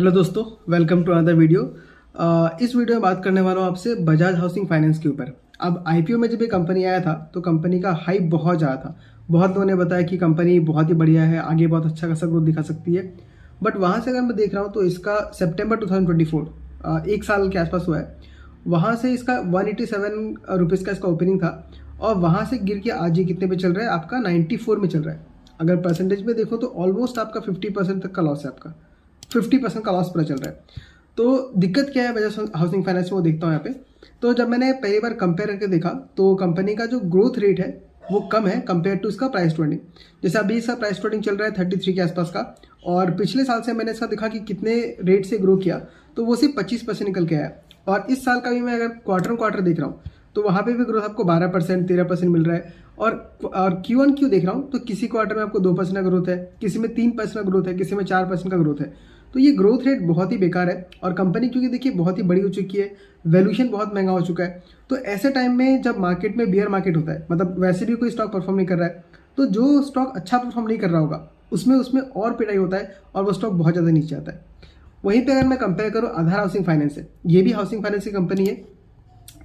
Hello दोस्तों, welcome to another video. इस video में बात करने वाला हूँ आपसे बजाज हाउसिंग फाइनेंस के ऊपर। अब आईपीओ में जब ये कंपनी आया था तो कंपनी का हाइप बहुत ज़्यादा था। बहुत लोगों ने बताया कि कंपनी बहुत ही बढ़िया है, आगे बहुत अच्छा खासा ग्रोथ दिखा सकती है। बट वहाँ से अगर मैं देख रहा हूँ तो इसका सितंबर 2024 एक साल के आसपास हुआ है। वहाँ से इसका 187 रुपीज़ का इसका ओपनिंग था और वहाँ से गिर के आज ये कितने पे चल रहा है, आपका 94 में चल रहा है। अगर परसेंटेज में देखो तो ऑलमोस्ट आपका 50% तक का लॉस है, आपका 50% का लॉस पूरा चल रहा है। तो दिक्कत क्या है बजाज हाउसिंग फाइनेंस में, वो देखता हूँ यहाँ पे। तो जब मैंने पहली बार कंपेयर करके देखा तो कंपनी का जो ग्रोथ रेट है वो कम है कंपेयर टू इसका प्राइस ट्रेडिंग। जैसे अभी इसका प्राइस ट्रेडिंग चल रहा है 33 के आसपास का, और पिछले साल से मैंने इसका देखा कि कितने रेट से ग्रो किया तो वो सिर्फ 25% निकल के आया। और इस साल का भी मैं अगर क्वार्टर देख रहा हूँ तो वहाँ पे भी ग्रोथ आपको 12% 13% मिल रहा है। और क्यू ऑन क्यू देख रहा हूँ तो किसी क्वार्टर में आपको 2% का ग्रोथ है, किसी में 3% का ग्रोथ है, किसी में 4% का ग्रोथ है। तो ये ग्रोथ रेट बहुत ही बेकार है। और कंपनी क्योंकि देखिए बहुत ही बड़ी हो चुकी है, वैल्यूएशन बहुत महंगा हो चुका है। तो ऐसे टाइम में जब मार्केट में बियर मार्केट होता है, मतलब वैसे भी कोई स्टॉक परफॉर्म नहीं कर रहा है, तो जो स्टॉक अच्छा परफॉर्म नहीं कर रहा होगा उसमें उसमें और पिटाई होता है और वो स्टॉक बहुत ज़्यादा नीचे आता है। वहीं पे अगर मैं कंपेयर करूँ आधार हाउसिंग फाइनेंस से, ये भी हाउसिंग फाइनेंस की कंपनी है,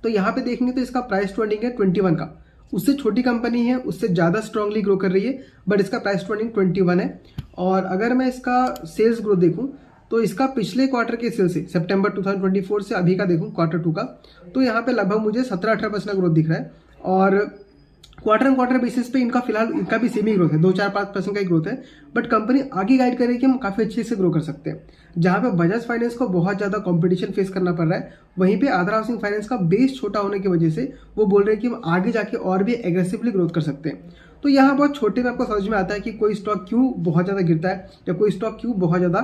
तो यहाँ पे देखेंगे तो इसका प्राइस ट्रेंडिंग है 21 का। उससे छोटी कंपनी है, उससे ज़्यादा स्ट्रांगली ग्रो कर रही है, बट इसका प्राइस ट्रेंडिंग 21 है। और अगर मैं इसका सेल्स ग्रोथ देखूँ तो इसका पिछले क्वार्टर के सेल्स से सितंबर 2024 से अभी का देखूँ क्वार्टर 2 का, तो यहाँ पे लगभग मुझे 17-18% का ग्रोथ दिख रहा है। और क्वार्टर बेसिस पे इनका फिलहाल इनका भी सेम ही ग्रोथ है, 2-4-5% का ही ग्रोथ है। बट कंपनी आगे गाइड करे कि हम काफ़ी अच्छे से ग्रो कर सकते हैं। जहाँ पे बजाज फाइनेंस को बहुत ज़्यादा कंपटीशन फेस करना पड़ रहा है, वहीं पे आधार हाउसिंग फाइनेंस का बेस छोटा होने की वजह से वो बोल रहे हैं कि हम आगे जाके और भी एग्रेसिवली ग्रोथ कर सकते हैं। तो यहाँ बहुत छोटे में आपको समझ में आता है कि कोई स्टॉक क्यों बहुत ज़्यादा गिरता है या कोई स्टॉक क्यों बहुत ज़्यादा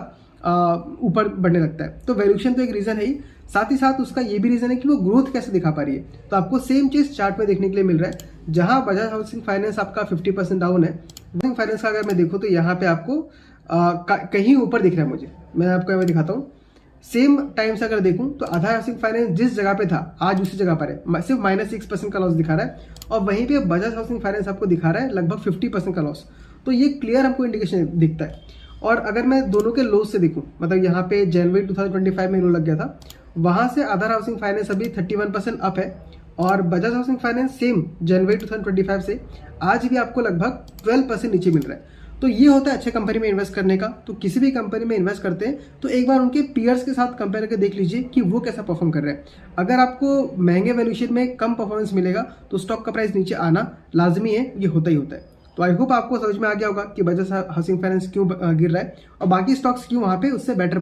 ऊपर बढ़ने लगता है। तो वैल्यूएशन तो एक रीज़न है ही, साथ ही साथ उसका ये भी रीज़न है कि वो ग्रोथ कैसे दिखा पा रही है। तो आपको सेम चीज़ चार्ट में देखने के लिए मिल रहा है। जहां बजाज हाउसिंग फाइनेंस आपका 50% डाउन है, हाउसिंग फाइनेंस का अगर मैं देखूं तो यहाँ पे आपको कहीं ऊपर दिख रहा है मुझे। मैं आपको यहाँ दिखाता हूँ। सेम टाइम से अगर देखूं तो आधार हाउसिंग फाइनेंस जिस जगह पे था आज उसी जगह पर है, सिर्फ -6% का लॉस दिखा रहा है। और वहीं पे बजाज हाउसिंग फाइनेंस आपको दिखा रहा है लगभग 50% का लॉस। तो ये क्लियर हमको इंडिकेशन दिखता है। और अगर मैं दोनों के लोस से देखूं, मतलब यहाँ पे जनवरी 2025 में लो लग गया था, वहां से आधार हाउसिंग फाइनेंस अभी 31% अप है। और बजाज हाउसिंग फाइनेंस सेम जनवरी 2025 से आज भी आपको लगभग 12% नीचे मिल रहा है। तो ये होता है अच्छे कंपनी में इन्वेस्ट करने का। तो किसी भी कंपनी में इन्वेस्ट करते हैं तो एक बार उनके पीयर्स के साथ कंपेयर करके देख लीजिए कि वो कैसा परफॉर्म कर रहे हैं। अगर आपको महंगे वैल्यूएशन में कम परफॉर्मेंस मिलेगा तो स्टॉक का प्राइस नीचे आना लाजमी है, ये होता ही होता है। तो आई होप आपको समझ में आ गया होगा कि बजाज हाउसिंग फाइनेंस क्यों गिर रहा है और बाकी स्टॉक्स क्यों वहाँ पे उससे बेटर